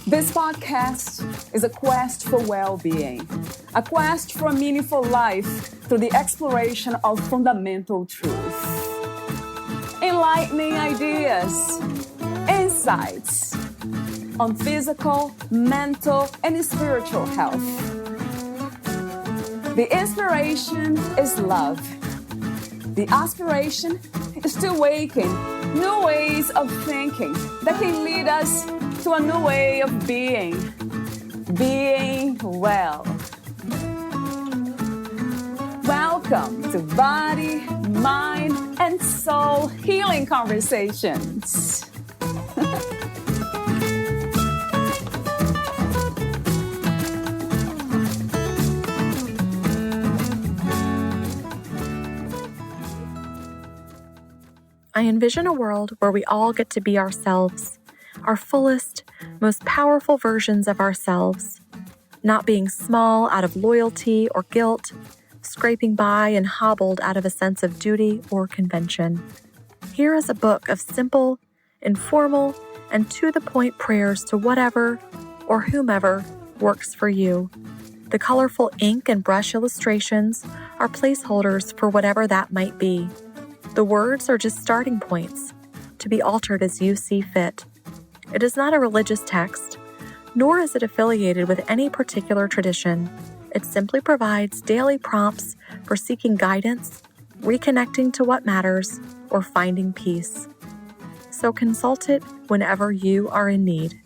This podcast is a quest for well-being, a quest for a meaningful life through the exploration of fundamental truth. Enlightening ideas, insights on physical, mental, and spiritual health. The inspiration is love. The aspiration is to awaken new ways of thinking that can lead us to a new way of being well. Welcome to Body, Mind, and Soul Healing Conversations. I envision a world where we all get to be ourselves, our fullest, most powerful versions of ourselves, not being small out of loyalty or guilt, scraping by and hobbled out of a sense of duty or convention. Here is a book of simple, informal, and to-the-point prayers to whatever or whomever works for you. The colorful ink and brush illustrations are placeholders for whatever that might be. The words are just starting points, to be altered as you see fit. It is not a religious text, nor is it affiliated with any particular tradition. It simply provides daily prompts for seeking guidance, reconnecting to what matters, or finding peace. So consult it whenever you are in need.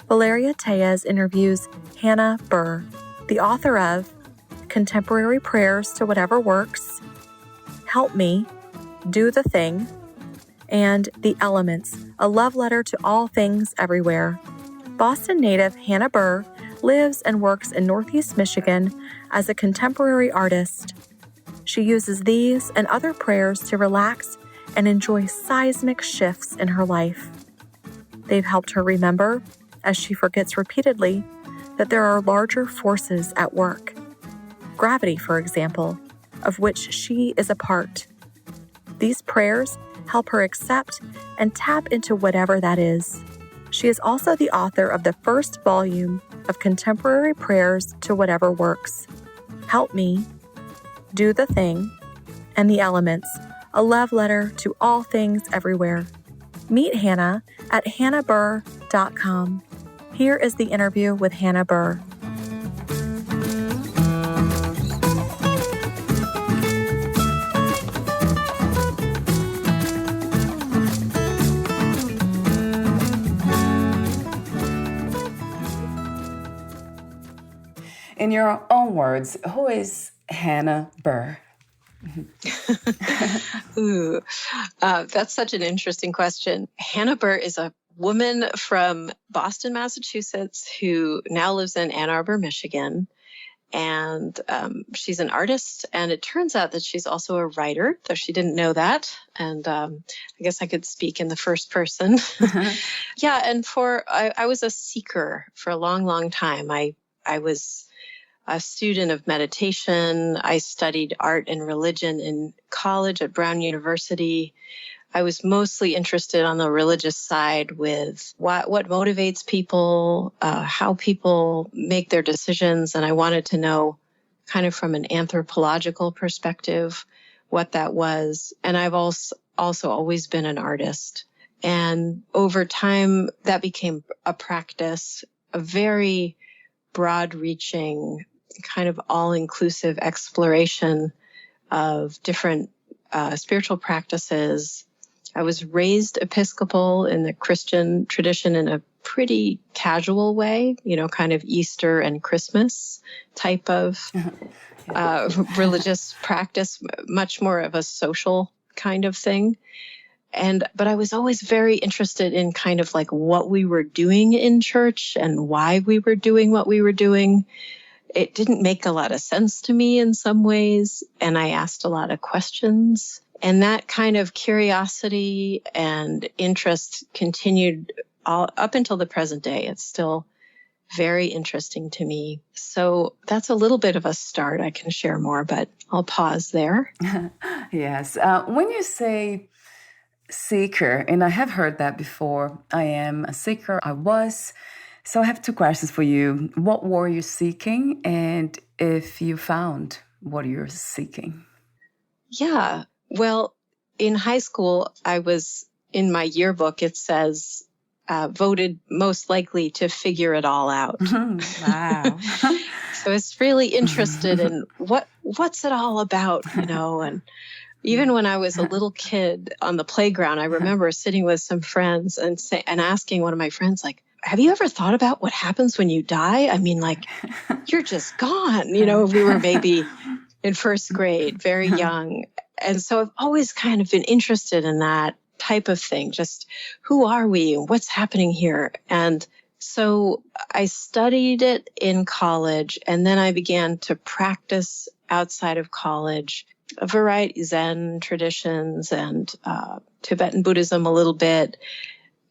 Valeria Teles interviews Hannah Burr, the author of Contemporary Prayers to Whatever Works, Help Me, Do the Thing, and The Elements, a love letter to all things everywhere. Boston native Hannah Burr lives and works in Northeast Michigan as a contemporary artist. She uses these and other prayers to relax and enjoy seismic shifts in her life. They've helped her remember, as she forgets repeatedly, that there are larger forces at work. Gravity, for example, of which she is a part. These prayers help her accept and tap into whatever that is. She is also the author of the first volume of Contemporary Prayers to Whatever Works, Help Me, Do the Thing, and The Elements, a love letter to all things everywhere. Meet Hannah at hannahburr.com. Here is the interview with Hannah Burr. In your own words, who is Hannah Burr? Ooh, that's such an interesting question. Hannah Burr is a woman from Boston, Massachusetts, who now lives in Ann Arbor, Michigan. And she's an artist, and it turns out that she's also a writer, though she didn't know that. And I guess I could speak in the first person. Uh-huh. Yeah, and I was a seeker for a long, long time. I was a student of meditation. I studied art and religion in college at Brown University. I was mostly interested on the religious side with what motivates people, how people make their decisions. And I wanted to know kind of from an anthropological perspective what that was. And I've also always been an artist. And over time, that became a practice, a very broad-reaching, kind of all-inclusive exploration of different spiritual practices. I was raised Episcopal in the Christian tradition in a pretty casual way, kind of Easter and Christmas type of religious practice, much more of a social kind of thing. But I was always very interested in kind of like what we were doing in church and why we were doing what we were doing. It didn't make a lot of sense to me in some ways, and I asked a lot of questions. And that kind of curiosity and interest continued up until the present day. It's still very interesting to me. So that's a little bit of a start. I can share more, but I'll pause there. Yes. When you say seeker, and I have heard that before, I am a seeker. I was So I have two questions for you. What were you seeking? And if you found what you're seeking? Yeah. Well, in high school, I was in my yearbook, it says, voted most likely to figure it all out. Wow. So it's really interested in what's it all about, and even when I was a little kid on the playground, I remember sitting with some friends and asking one of my friends, like, have you ever thought about what happens when you die? I mean, like, you're just gone. We were maybe in first grade, very young. And so I've always kind of been interested in that type of thing. Just who are we? What's happening here? And so I studied it in college, and then I began to practice outside of college a variety of Zen traditions and Tibetan Buddhism a little bit.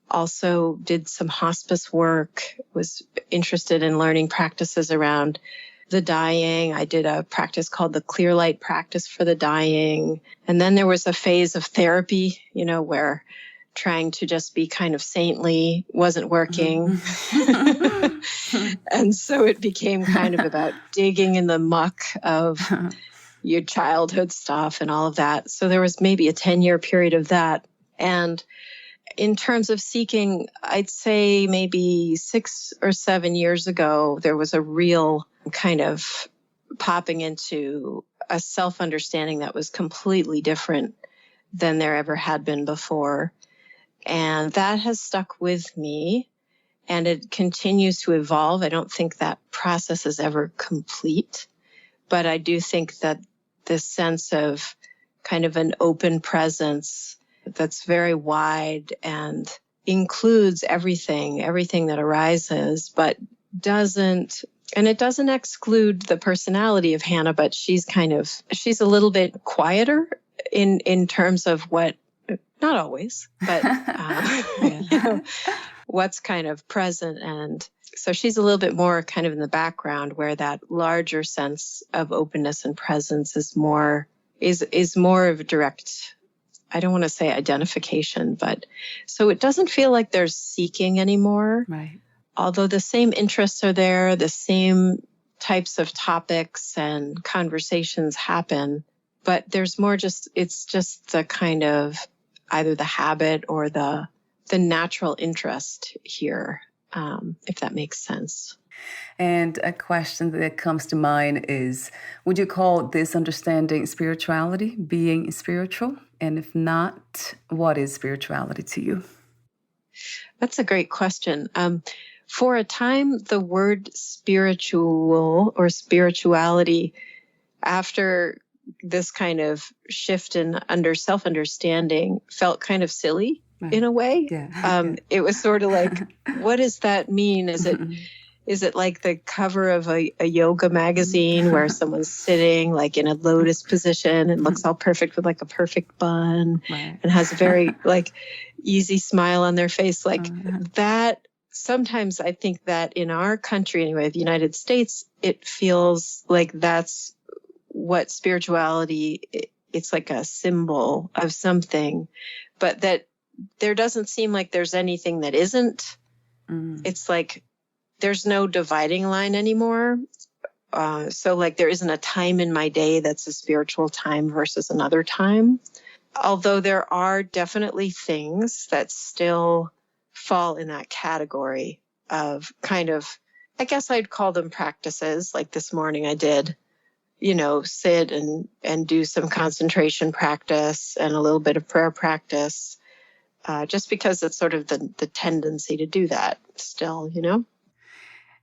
Also did some hospice work, was interested in learning practices around the dying. I did a practice called the clear light practice for the dying. And then there was a phase of therapy, where trying to just be kind of saintly wasn't working. And so it became kind of about digging in the muck of your childhood stuff and all of that. So there was maybe a 10-year period of that. And in terms of seeking, I'd say maybe 6 or 7 years ago, there was a real kind of popping into a self-understanding that was completely different than there ever had been before. And that has stuck with me, and it continues to evolve. I don't think that process is ever complete, but I do think that this sense of kind of an open presence that's very wide and includes everything that arises, but doesn't exclude the personality of Hannah, but she's a little bit quieter in terms of what, not always, but what's kind of present. And so she's a little bit more kind of in the background, where that larger sense of openness and presence is more of a direct, I don't want to say identification, but so it doesn't feel like there's seeking anymore. Right. Although the same interests are there, the same types of topics and conversations happen, but there's more it's just the kind of either the habit or the natural interest here, if that makes sense. And a question that comes to mind is, would you call this understanding spirituality, being spiritual? And if not, what is spirituality to you? That's a great question. For a time, the word spiritual or spirituality, after this kind of shift in self-understanding, felt kind of silly in a way. Yeah. It was sort of like, what does that mean? Is it like the cover of a yoga magazine where someone's sitting like in a lotus position and looks all perfect with like a perfect bun and has a very like easy smile on their face, like that? Sometimes I think that in our country, anyway, the United States, it feels like that's what spirituality, it's like a symbol of something, but that there doesn't seem like there's anything that isn't. It's like there's no dividing line anymore. So like there isn't a time in my day that's a spiritual time versus another time. Although there are definitely things that still fall in that category of kind of, I guess I'd call them practices. Like this morning I did, sit and do some concentration practice and a little bit of prayer practice, just because it's sort of the tendency to do that still,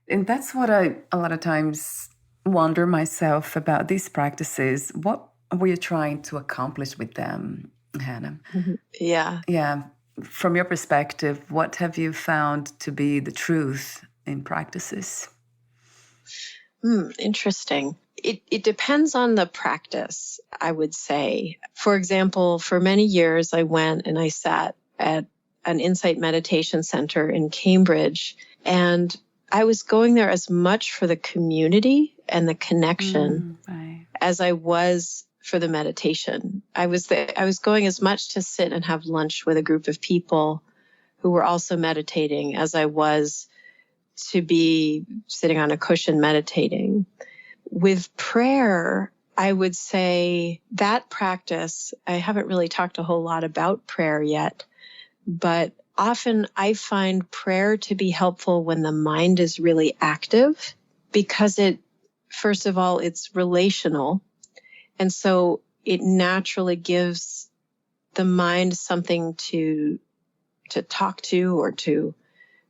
And that's what I a lot of times wonder myself about these practices. What were you trying to accomplish with them, Hannah? Mm-hmm. Yeah. Yeah. From your perspective, what have you found to be the truth in practices? Interesting. It depends on the practice, I would say. For example, for many years, I went and I sat at an insight meditation center in Cambridge, and I was going there as much for the community and the connection as I was for the meditation. I was going as much to sit and have lunch with a group of people who were also meditating as I was to be sitting on a cushion meditating. With prayer, I would say that practice, I haven't really talked a whole lot about prayer yet, but often I find prayer to be helpful when the mind is really active because first of all, it's relational. And so it naturally gives the mind something to talk to or to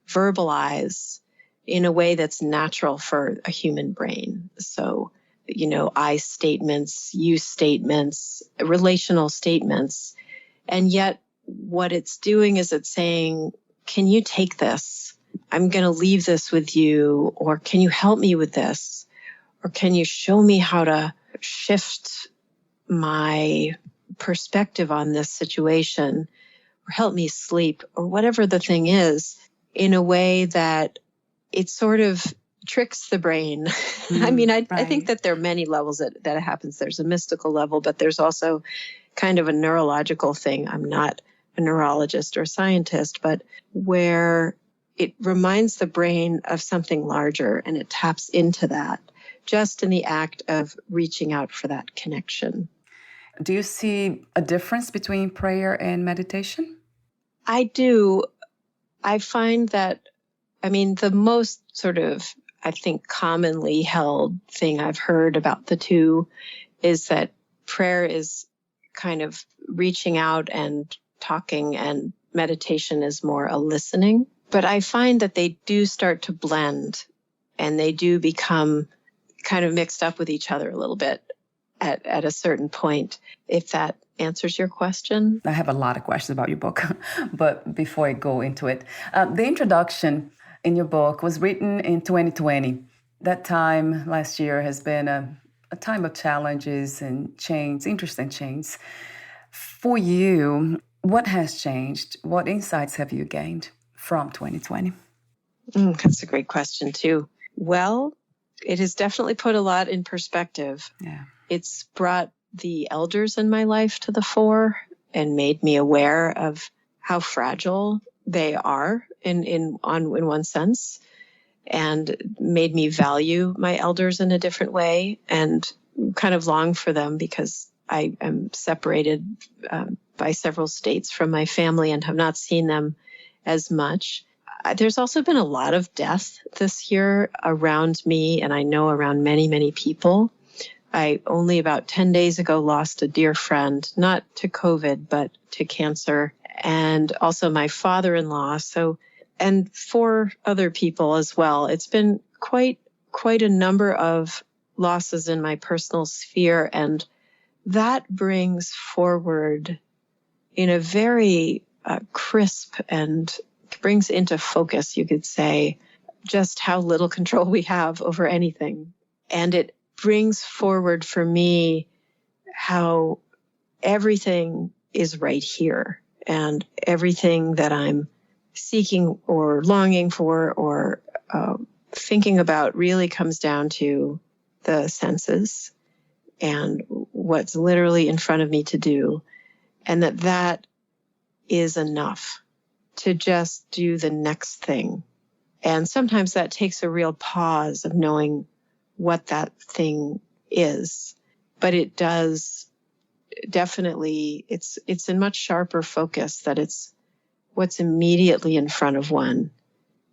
verbalize in a way that's natural for a human brain. So, I statements, you statements, relational statements. And yet what it's doing is it's saying, can you take this? I'm going to leave this with you. Or can you help me with this? Or can you show me how to shift my perspective on this situation? Or help me sleep? Or whatever the thing is, in a way that it sort of tricks the brain. I think that there are many levels that it happens. There's a mystical level, but there's also kind of a neurological thing. I'm not a neurologist or scientist, but where it reminds the brain of something larger and it taps into that just in the act of reaching out for that connection. Do you see a difference between prayer and meditation? I do. I find that, the most sort of, I think, commonly held thing I've heard about the two is that prayer is kind of reaching out and talking, and meditation is more a listening. But I find that they do start to blend and they do become kind of mixed up with each other a little bit at a certain point, if that answers your question. I have a lot of questions about your book, but before I go into it, the introduction in your book was written in 2020. That time last year has been a time of challenges and change, interesting change. For you, what has changed? What insights have you gained from 2020? That's a great question, too. Well, it has definitely put a lot in perspective. Yeah. It's brought the elders in my life to the fore and made me aware of how fragile they are in one sense, and made me value my elders in a different way and kind of long for them because I am separated by several states from my family and have not seen them as much. There's also been a lot of death this year around me, and I know around many, many people. I only about 10 days ago lost a dear friend, not to COVID, but to cancer, and also my father-in-law. And 4 other people as well. It's been quite a number of losses in my personal sphere, and that brings forward in a very crisp and brings into focus, you could say, just how little control we have over anything. And it brings forward for me how everything is right here, and everything that I'm seeking or longing for or thinking about really comes down to the senses and what's literally in front of me to do, and that is enough to just do the next thing. And sometimes that takes a real pause of knowing what that thing is. But it does definitely, it's in much sharper focus that it's what's immediately in front of one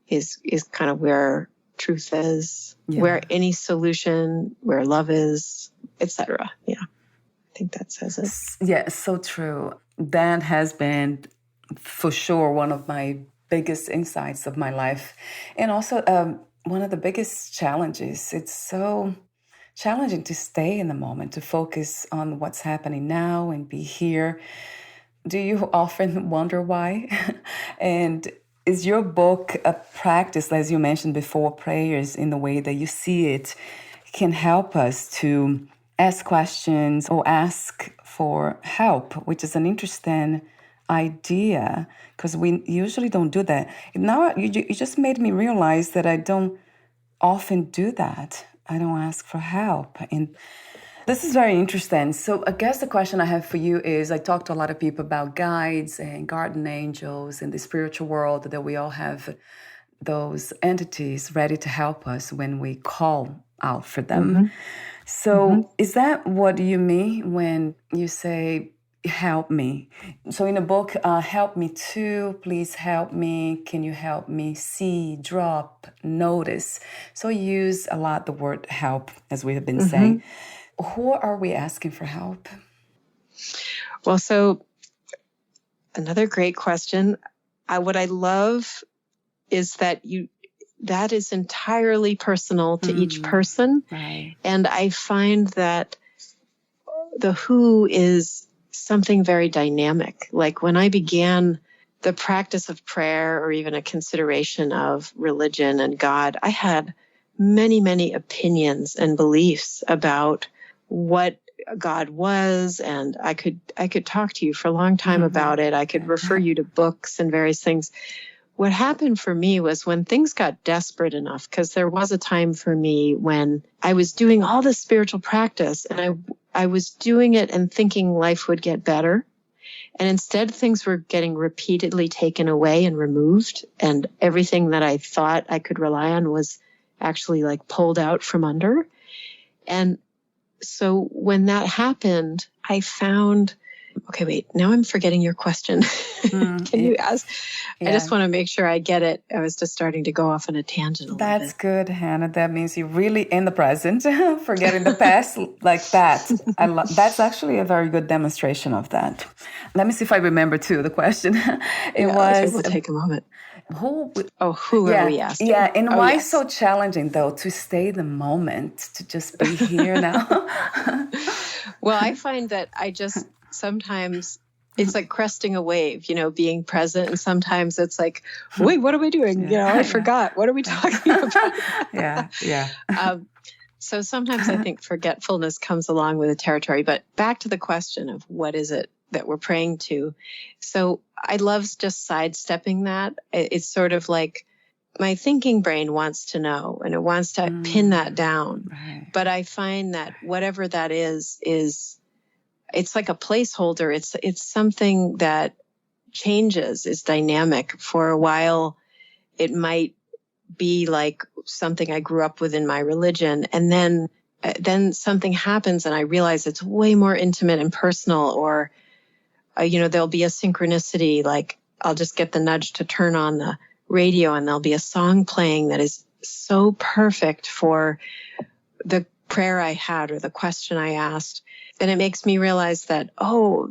is kind of where truth is, where any solution, where love is, etc. Yeah, I think that says it. Yeah, so true. That has been for sure one of my biggest insights of my life. And also one of the biggest challenges. It's so challenging to stay in the moment, to focus on what's happening now and be here. Do you often wonder why? And is your book a practice, as you mentioned before, prayers in the way that you see it can help us to ask questions or ask for help, which is an interesting idea, because we usually don't do that. Now you just made me realize that I don't often do that. I don't ask for help. And this is very interesting. So I guess the question I have for you is, I talk to a lot of people about guides and guardian angels in the spiritual world, that we all have those entities ready to help us when we call out for them. Mm-hmm. So is that what you mean when you say, help me? So in the book, help me to, please help me, can you help me see, drop, notice. So you use a lot the word help, as we have been saying. Who are we asking for help? Well, so another great question. What I love is that that is entirely personal to each person. Right. And I find that the who is something very dynamic. Like when I began the practice of prayer or even a consideration of religion and God, I had many, many opinions and beliefs about what God was, and I could talk to you for a long time about it. I could refer you to books and various things. What happened for me was when things got desperate enough, because there was a time for me when I was doing all this spiritual practice and I was doing it and thinking life would get better. And instead, things were getting repeatedly taken away and removed. And everything that I thought I could rely on was actually like pulled out from under. And so when that happened, I found, okay, wait, now I'm forgetting your question. Can you ask? Yeah. I just want to make sure I get it. I was just starting to go off on a tangent a little bit. That's good, Hannah. That means you're really in the present, forgetting the past like that. That's actually a very good demonstration of that. Let me see if I remember too the question. We'll take a moment. Who are we asking? Yeah, and why so challenging, though, to stay the moment, to just be here now? Well, I find that I just sometimes it's like cresting a wave, being present. And sometimes it's like, wait, what are we doing? I forgot. What are we talking about? Yeah. So sometimes I think forgetfulness comes along with the territory. But back to the question of what is it that we're praying to? So I love just sidestepping that. It's sort of like my thinking brain wants to know, and it wants to pin that down. Right. But I find that whatever that is it's like a placeholder. It's something that changes, is dynamic. For a while, it might be like something I grew up with in my religion. And then something happens and I realize it's way more intimate and personal, or, there'll be a synchronicity. Like I'll just get the nudge to turn on the radio and there'll be a song playing that is so perfect for the prayer I had or the question I asked. And it makes me realize that,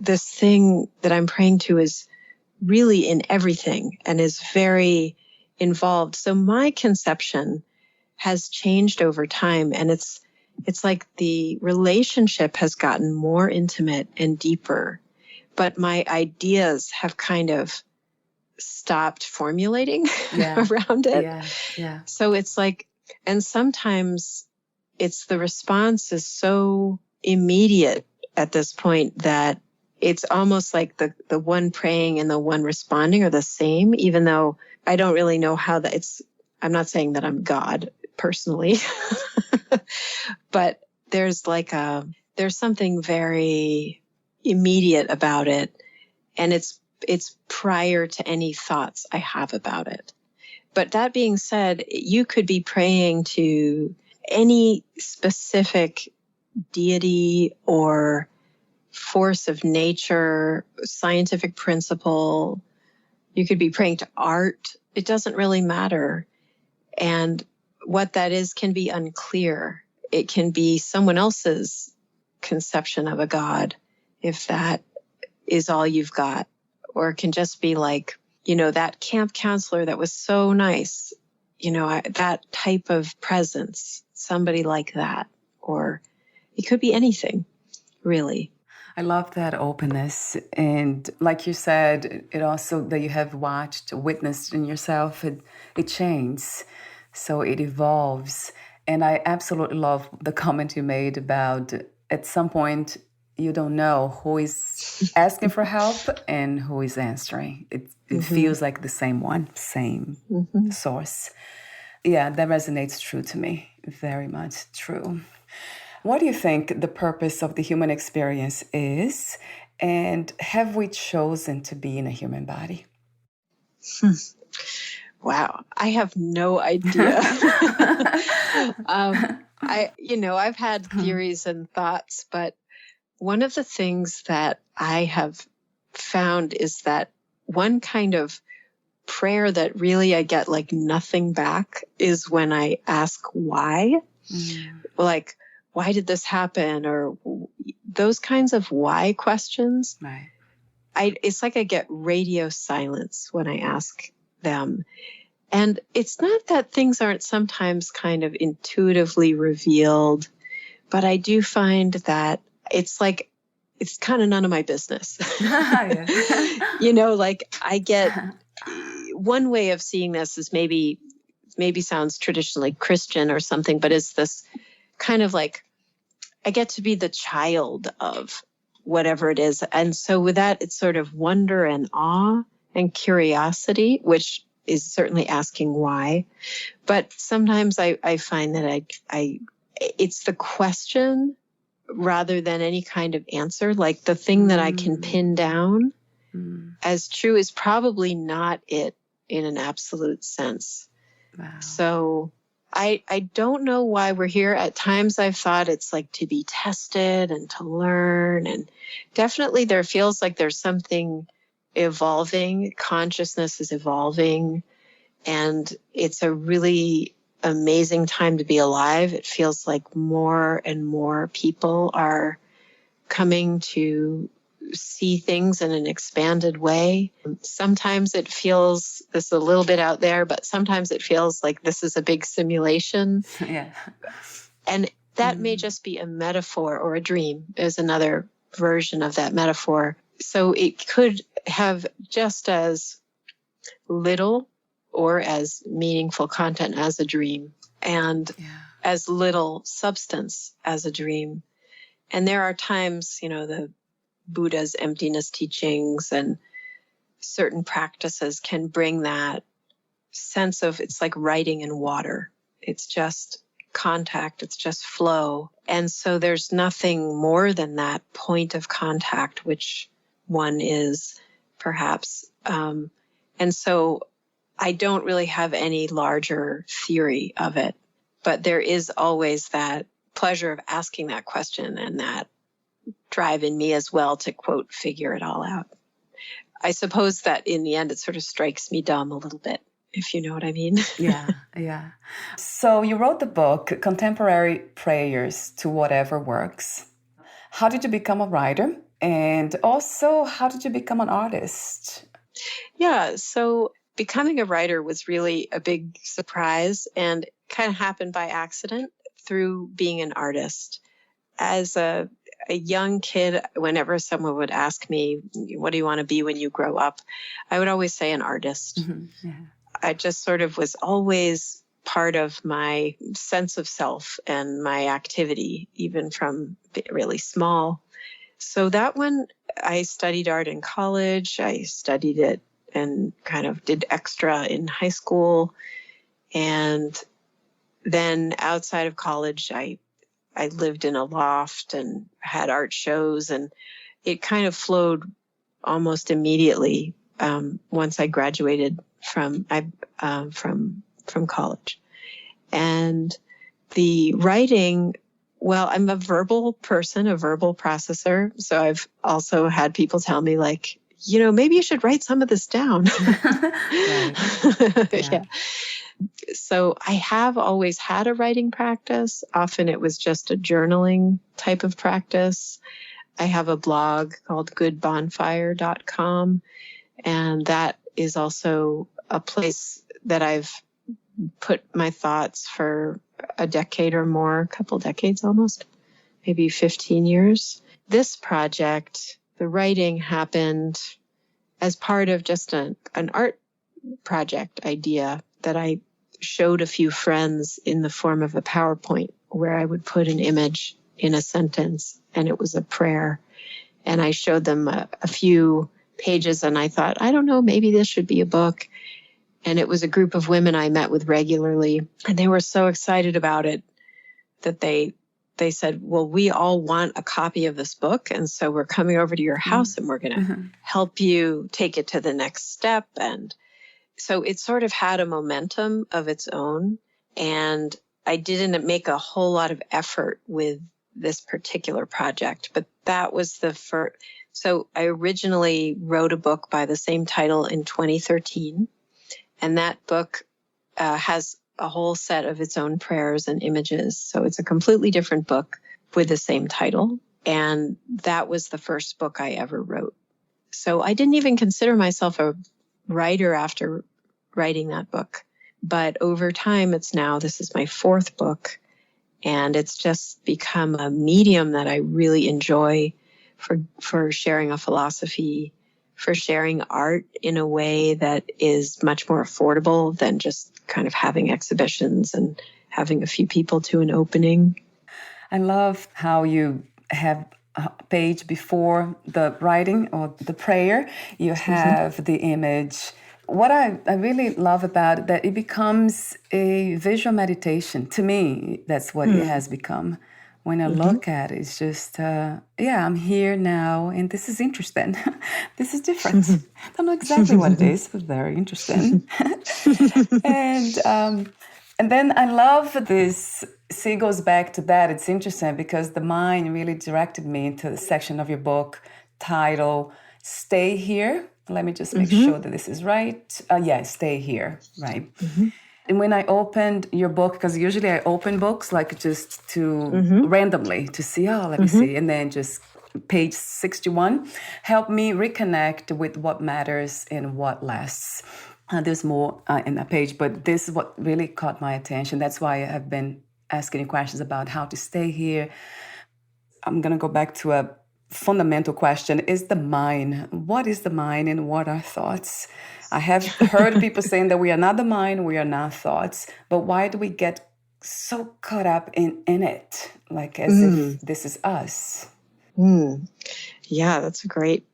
this thing that I'm praying to is really in everything and is very involved. So my conception has changed over time, and it's like the relationship has gotten more intimate and deeper, but my ideas have kind of stopped formulating around it. Yeah. So it's like, and sometimes it's the response is so immediate at this point that it's almost like the one praying and the one responding are the same, even though I don't really know how I'm not saying that I'm God personally, but there's something very immediate about it. And it's prior to any thoughts I have about it. But that being said, you could be praying to any specific deity or force of nature, scientific principle. You could be praying to art. It doesn't really matter. And what that is can be unclear. It can be someone else's conception of a God, if that is all you've got. Or it can just be like, that camp counselor that was so nice, that type of presence, somebody like that. Or it could be anything, really. I love that openness. And like you said, it also that you have witnessed in yourself, it changes. So it evolves. And I absolutely love the comment you made about at some point, you don't know who is asking for help and who is answering. It feels like the same one, same source. Yeah, that resonates true to me. Very much true. What do you think the purpose of the human experience is? And have we chosen to be in a human body? Wow, I have no idea. I've had theories and thoughts, but one of the things that I have found is that one kind of prayer that really I get like nothing back is when I ask why. Like, why did this happen? Or those kinds of why questions. Right. It's like I get radio silence when I ask them. And it's not that things aren't sometimes kind of intuitively revealed, but I do find that it's kind of none of my business. Like I get one way of seeing this is maybe sounds traditionally Christian or something, but it's this kind of like I get to be the child of whatever it is. And so with that, it's sort of wonder and awe and curiosity, which is certainly asking why. But sometimes I find that it's the question rather than any kind of answer. Like the thing that I can pin down as true is probably not it in an absolute sense. Wow. So I don't know why we're here. At times I've thought it's like to be tested and to learn. And definitely there feels like there's something evolving. Consciousness is evolving. And it's a really amazing time to be alive. It feels like more and more people are coming to see things in an expanded way. Sometimes it feels, this is a little bit out there, but sometimes it feels like this is a big simulation. Yeah. And that may just be a metaphor, or a dream is another version of that metaphor. So it could have just as little or as meaningful content as a dream, and as little substance as a dream. And there are times, the Buddha's emptiness teachings and certain practices can bring that sense of, it's like writing in water. It's just contact, it's just flow. And so there's nothing more than that point of contact, which one is perhaps. And so I don't really have any larger theory of it, but there is always that pleasure of asking that question and that drive in me as well to, quote, figure it all out. I suppose that in the end, it sort of strikes me dumb a little bit, if you know what I mean. Yeah. So you wrote the book, Contemporary Prayers to Whatever Works. How did you become a writer? And also, how did you become an artist? Yeah, so becoming a writer was really a big surprise and kind of happened by accident through being an artist. As a young kid, whenever someone would ask me, what do you want to be when you grow up? I would always say an artist. Mm-hmm. Yeah. I just sort of was always part of my sense of self and my activity, even from really small. So that one, I studied art in college. I studied it and kind of did extra in high school. And then outside of college, I lived in a loft and had art shows, and it kind of flowed almost immediately once I graduated from college. And the writing, well, I'm a verbal person, a verbal processor. So I've also had people tell me, like, maybe you should write some of this down. Yeah. So I have always had a writing practice. Often it was just a journaling type of practice. I have a blog called goodbonfire.com, and that is also a place that I've put my thoughts for a decade or more, a couple decades almost, maybe 15 years. This project, the writing happened as part of just an art project idea that I showed a few friends in the form of a PowerPoint where I would put an image in a sentence and it was a prayer. And I showed them a few pages and I thought, I don't know, maybe this should be a book. And it was a group of women I met with regularly. And they were so excited about it that they said, well, we all want a copy of this book. And so we're coming over to your house and we're going to help you take it to the next step. And so it sort of had a momentum of its own. And I didn't make a whole lot of effort with this particular project, but that was the first. So I originally wrote a book by the same title in 2013. And that book has a whole set of its own prayers and images. So it's a completely different book with the same title. And that was the first book I ever wrote. So I didn't even consider myself a writer after writing that book. But over time, this is my fourth book. And it's just become a medium that I really enjoy for sharing a philosophy, for sharing art in a way that is much more affordable than just kind of having exhibitions and having a few people to an opening. I love how you have a page before the writing or the prayer, you have the image. What I really love about it, that it becomes a visual meditation. To me, that's what it has become. When I look at it, it's just, I'm here now, and this is interesting. This is different. I don't know exactly what it is, but very interesting. And then I love this. See, it goes back to that. It's interesting because the mind really directed me into the section of your book titled Stay Here. Let me just make sure that this is right. Stay here, right? And when I opened your book, because usually I open books like just to randomly to see, let me see. And then just page 61 helped me reconnect with what matters and what lasts. There's more in that page, but this is what really caught my attention. That's why I have been asking you questions about how to stay here. I'm going to go back to a fundamental question. Is the mind? What is the mind and what are thoughts? I have heard people saying that we are not the mind, we are not thoughts. But why do we get so caught up in it? Like as if this is us? Yeah, that's great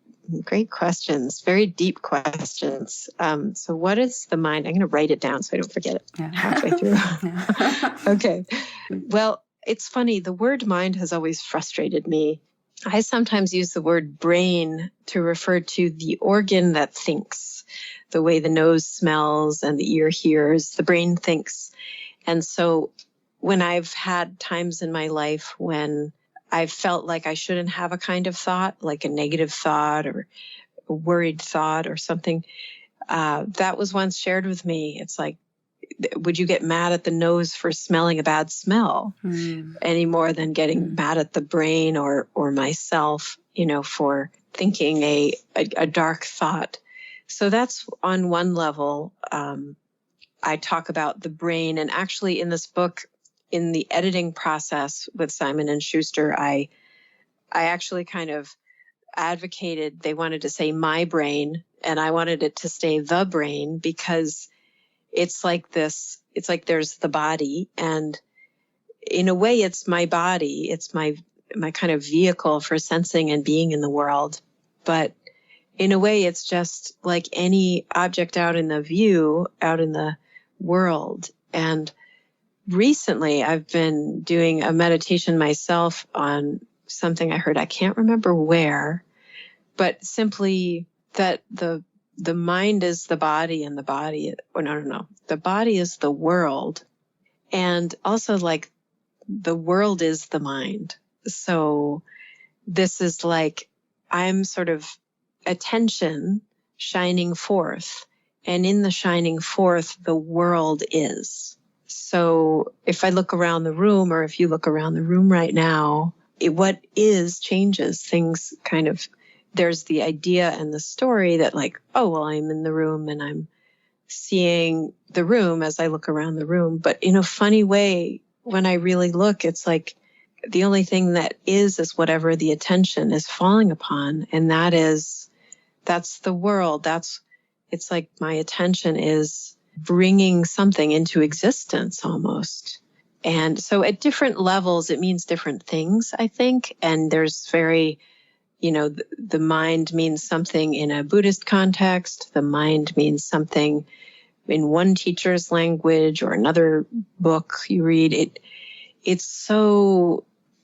questions. Very deep questions. So what is the mind? I'm going to write it down so I don't forget it halfway through. Okay. Well, it's funny. The word mind has always frustrated me. I sometimes use the word brain to refer to the organ that thinks, the way the nose smells and the ear hears, the brain thinks. And so when I've had times in my life when I've felt like I shouldn't have a kind of thought, like a negative thought or a worried thought or something, that was once shared with me. It's like, would you get mad at the nose for smelling a bad smell any more than getting mad at the brain or myself, for thinking a dark thought? So that's on one level. I talk about the brain, and actually in this book, in the editing process with Simon and Schuster, I actually kind of advocated, they wanted to say my brain, and I wanted it to stay the brain, because it's like this, it's like there's the body, and in a way it's my body, it's my kind of vehicle for sensing and being in the world. But in a way it's just like any object out in the world. And recently I've been doing a meditation myself on something I heard, I can't remember where, but simply that the mind is the body, and the body, the body is the world. And also like the world is the mind. So this is like, I'm sort of attention shining forth, and in the shining forth, the world is. So if I look around the room, or if you look around the room right now, what is changes. Things kind of, there's the idea and the story that like, oh, well, I'm in the room and I'm seeing the room as I look around the room. But in a funny way, when I really look, it's like the only thing that is whatever the attention is falling upon. And that's the world. It's like my attention is bringing something into existence almost. And so at different levels, it means different things, I think. And there's very, the mind means something in a Buddhist context. The mind means something in one teacher's language or another book you read. It's so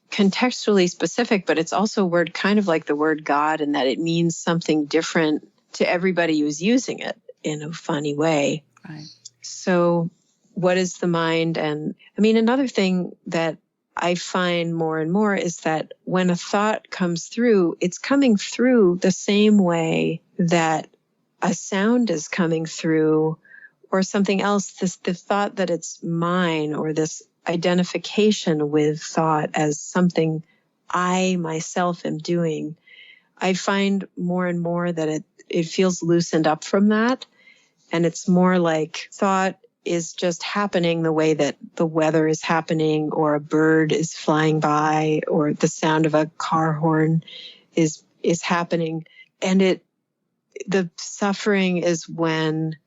contextually specific, but it's also a word kind of like the word God, in that it means something different to everybody who's using it. in a funny way. Right. So what is the mind? And I mean, another thing that I find more and more is that when a thought comes through, it's coming through the same way that a sound is coming through or something else. The thought that it's mine, or this identification with thought as something I myself am doing, I find more and more that it feels loosened up from that. And it's more like thought is just happening the way that the weather is happening, or a bird is flying by, or the sound of a car horn is happening. And the suffering is when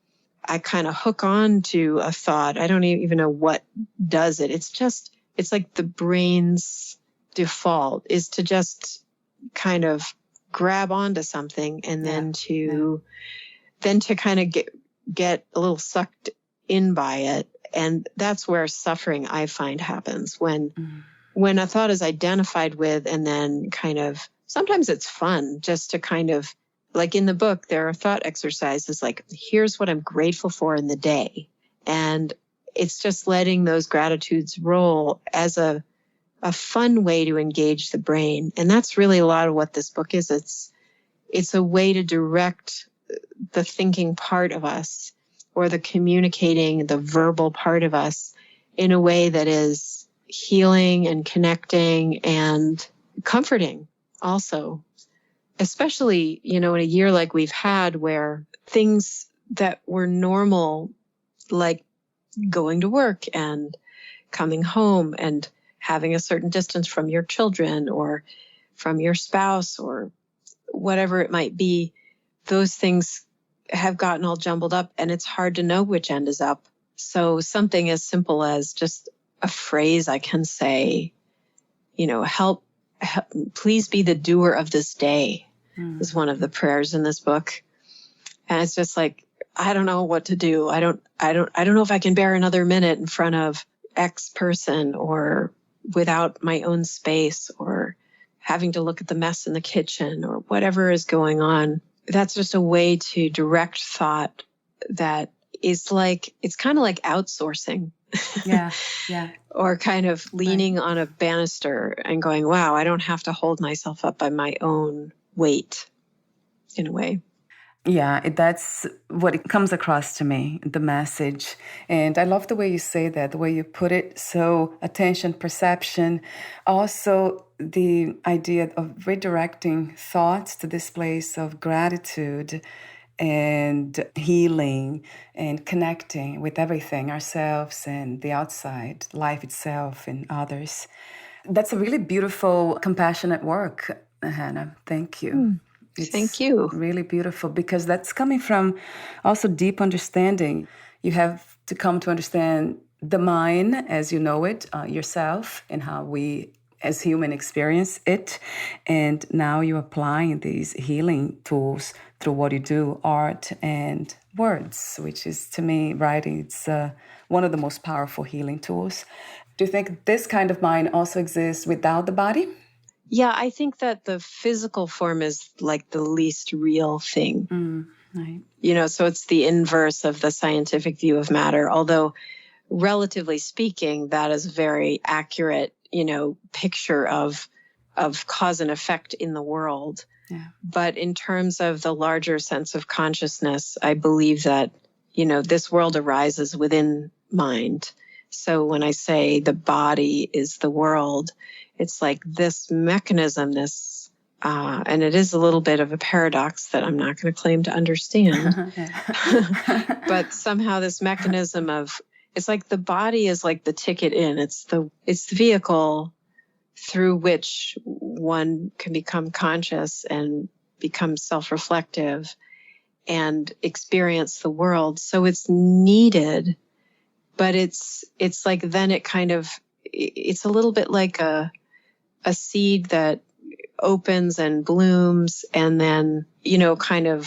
I kind of hook on to a thought. I don't even know what does it. It's like the brain's default is to just kind of grab onto something and then to kind of get a little sucked in by it. And that's where suffering, I find, happens when a thought is identified with, and then kind of, sometimes it's fun just to kind of, like in the book, there are thought exercises like, here's what I'm grateful for in the day. And it's just letting those gratitudes roll as a fun way to engage the brain. And that's really a lot of what this book is. It's a way to direct the thinking part of us, or the communicating, the verbal part of us, in a way that is healing and connecting and comforting also. Especially, in a year like we've had, where things that were normal, like going to work and coming home and having a certain distance from your children or from your spouse or whatever it might be, those things have gotten all jumbled up, and it's hard to know which end is up. So something as simple as just a phrase I can say, help please be the doer of this day, is one of the prayers in this book. And it's just like, I don't know what to do. I don't know if I can bear another minute in front of X person, or without my own space, or having to look at the mess in the kitchen, or whatever is going on. That's just a way to direct thought that is like, it's kind of like outsourcing. Yeah. Or kind of leaning on a banister and going, wow, I don't have to hold myself up by my own weight, in a way. Yeah, that's what it comes across to me, the message. And I love the way you say that, the way you put it. So attention, perception, also the idea of redirecting thoughts to this place of gratitude and healing and connecting with everything, ourselves and the outside, life itself and others. That's a really beautiful, compassionate work, Hannah. Thank you. Thank you. Really beautiful, because that's coming from also deep understanding. You have to come to understand the mind as you know it, yourself, and how we as human experience it. And now you're applying these healing tools through what you do, art and words, which is, to me, writing, it's one of the most powerful healing tools. Do you think this kind of mind also exists without the body? Yeah, I think that the physical form is like the least real thing. Right. So it's the inverse of the scientific view of matter, although relatively speaking, that is a very accurate, picture of cause and effect in the world. Yeah. But in terms of the larger sense of consciousness, I believe that, this world arises within mind. So when I say the body is the world, it's like this mechanism, and it is a little bit of a paradox that I'm not going to claim to understand. But somehow this mechanism it's like the body is like the ticket in. It's the vehicle through which one can become conscious and become self-reflective and experience the world. So it's needed, but it's like then it's a little bit like a seed that opens and blooms and then, kind of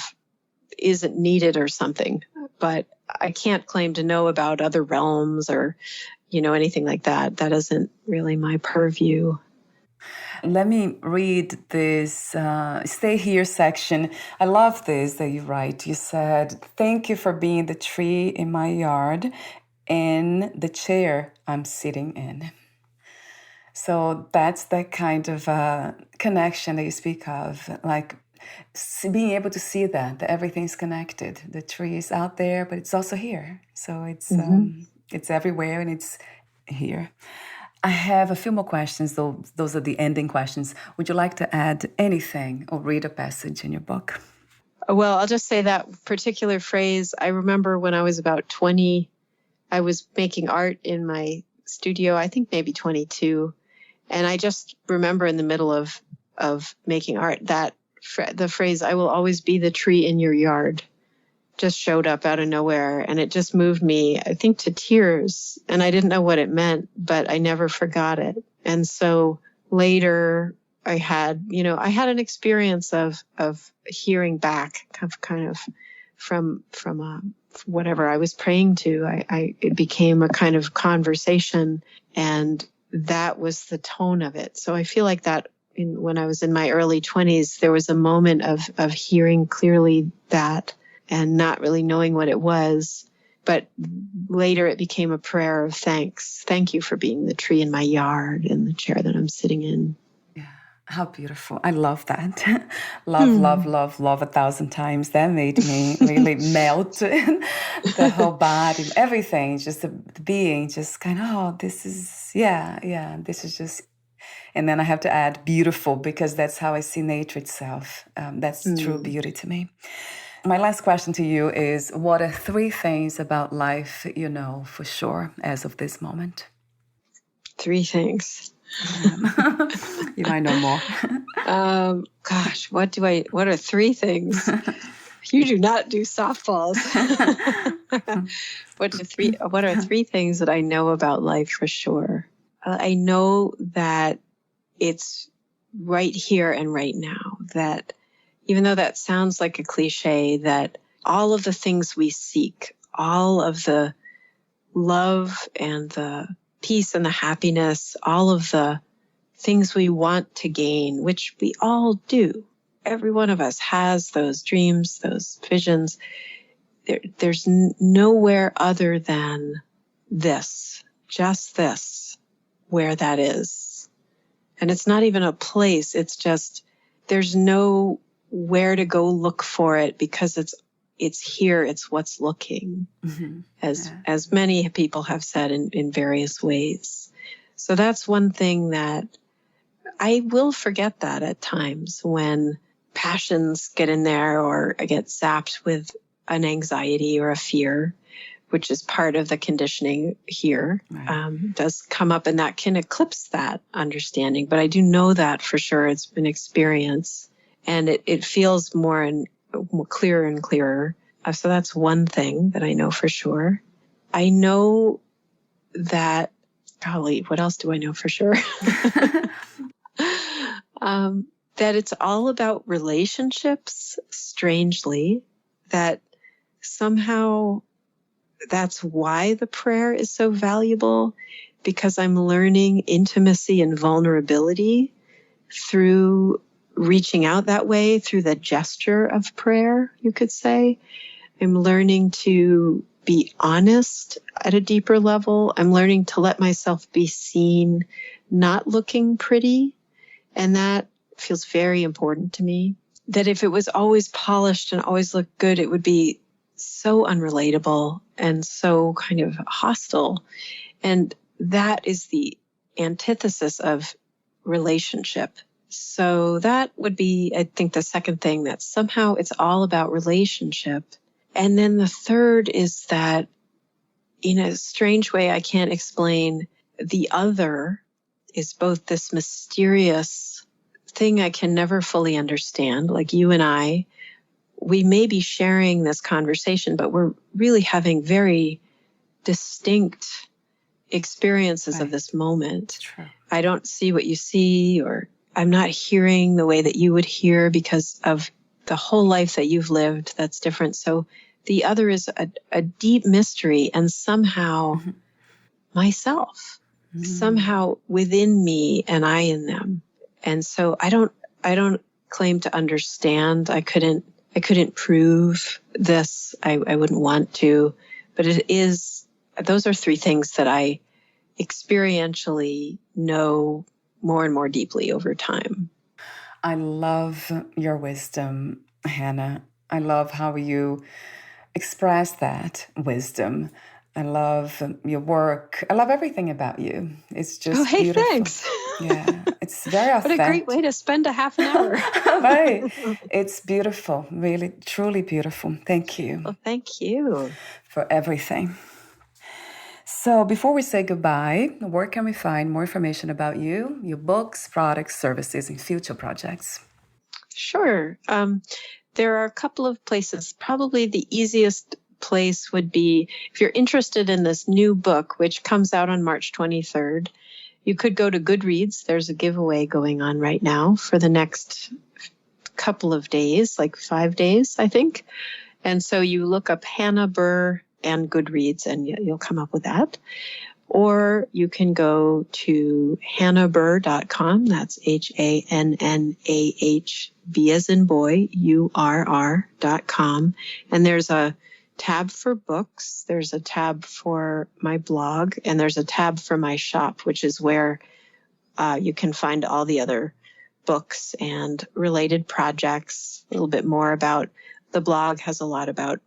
isn't needed or something. But I can't claim to know about other realms or, anything like that. That isn't really my purview. Let me read this stay here section. I love this that you write. You said, "Thank you for being the tree in my yard and the chair I'm sitting in." So that's that kind of connection that you speak of, like being able to see that everything's connected. The tree is out there, but it's also here. So it's everywhere and it's here. I have a few more questions, though. Those are the ending questions. Would you like to add anything or read a passage in your book? Well, I'll just say that particular phrase. I remember when I was about 20, I was making art in my studio, I think maybe 22. And I just remember in the middle of making art that the phrase, "I will always be the tree in your yard," just showed up out of nowhere. And it just moved me, I think, to tears. And I didn't know what it meant, but I never forgot it. And so later I had an experience of hearing back kind of from whatever I was praying to. It became a kind of conversation, and that was the tone of it. So I feel like that when I was in my early 20s, there was a moment of hearing clearly that and not really knowing what it was. But later it became a prayer of thanks. Thank you for being the tree in my yard and the chair that I'm sitting in. Yeah, how beautiful. I love that. Love, love, love, love 1,000 times. That made me really melt the whole body, everything, just the being, just kind of, oh, this is, this is just, and then I have to add beautiful, because that's how I see nature itself. That's true beauty to me. My last question to you is, what are 3 things about life you know for sure as of this moment? 3 things. You might know more. Gosh, what are 3 things? You do not do softballs. What are 3 things that I know about life for sure? I know that it's right here and right now, that even though that sounds like a cliche, that all of the things we seek, all of the love and the peace and the happiness, all of the things we want to gain, which we all do. Every one of us has those dreams, those visions. There's nowhere other than this, just this, where that is. And it's not even a place. It's just, there's no where to go look for it, because it's here. It's what's looking, as many people have said in various ways. So that's one thing that I will forget that at times when passions get in there, or I get zapped with an anxiety or a fear, which is part of the conditioning here, does come up, and that can eclipse that understanding. But I do know that for sure. It's been experience, and it feels more clearer and clearer. So that's one thing that I know for sure. I know that, golly, what else do I know for sure? That it's all about relationships, strangely, that somehow that's why the prayer is so valuable, because I'm learning intimacy and vulnerability through reaching out that way, through the gesture of prayer, you could say. I'm learning to be honest at a deeper level. I'm learning to let myself be seen, not looking pretty. And that feels very important to me. That if it was always polished and always looked good, it would be so unrelatable and so kind of hostile. And that is the antithesis of relationship. So that would be, I think, the second thing, that somehow it's all about relationship. And then the third is that, in a strange way I can't explain, the other is both this mysterious thing I can never fully understand. Like you and I, we may be sharing this conversation, but we're really having very distinct experiences of this moment. True. I don't see what you see, or I'm not hearing the way that you would hear because of the whole life that you've lived that's different. So the other is a deep mystery, and somehow myself, somehow within me and I in them. And so I don't claim to understand. I couldn't prove this. I wouldn't want to, but those are three things that I experientially know more and more deeply over time. I love your wisdom, Hannah. I love how you express that wisdom. I love your work. I love everything about you. It's just beautiful. Thanks. Yeah, it's very authentic. What a great way to spend a half an hour. Right. It's beautiful, really, truly beautiful. Thank you. Well, thank you for everything. So before we say goodbye, where can we find more information about you, your books, products, services, and future projects? Sure. There are a couple of places. Probably the easiest place would be if you're interested in this new book, which comes out on March 23rd, you could go to Goodreads. There's a giveaway going on right now for the next couple of days, like 5 days, I think. And so you look up Hannah Burr and Goodreads and you'll come up with that. Or you can go to hannahburr.com. That's HANNAHB as in boy, URR.com. And there's a tab for books. There's a tab for my blog, and there's a tab for my shop, which is where you can find all the other books and related projects. A little bit more about the blog has a lot about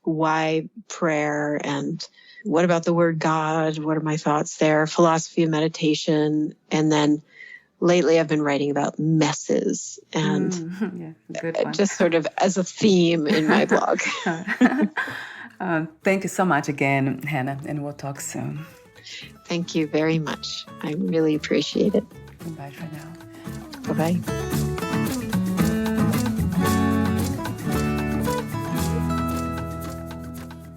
why prayer and what about the word God? What are my thoughts there? Philosophy of meditation. And then lately I've been writing about messes and just sort of as a theme in my blog. Thank you so much again, Hannah, and we'll talk soon. Thank you very much. I really appreciate it. Bye for now. Bye-bye.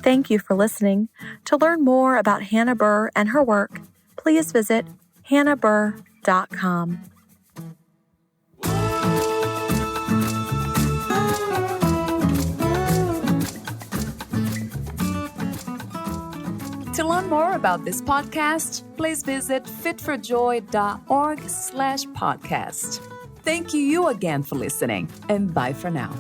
Thank you for listening. To learn more about Hannah Burr and her work, please visit hannahburr.com. To learn more about this podcast, please visit fitforjoy.org/podcast. Thank you again for listening, and bye for now.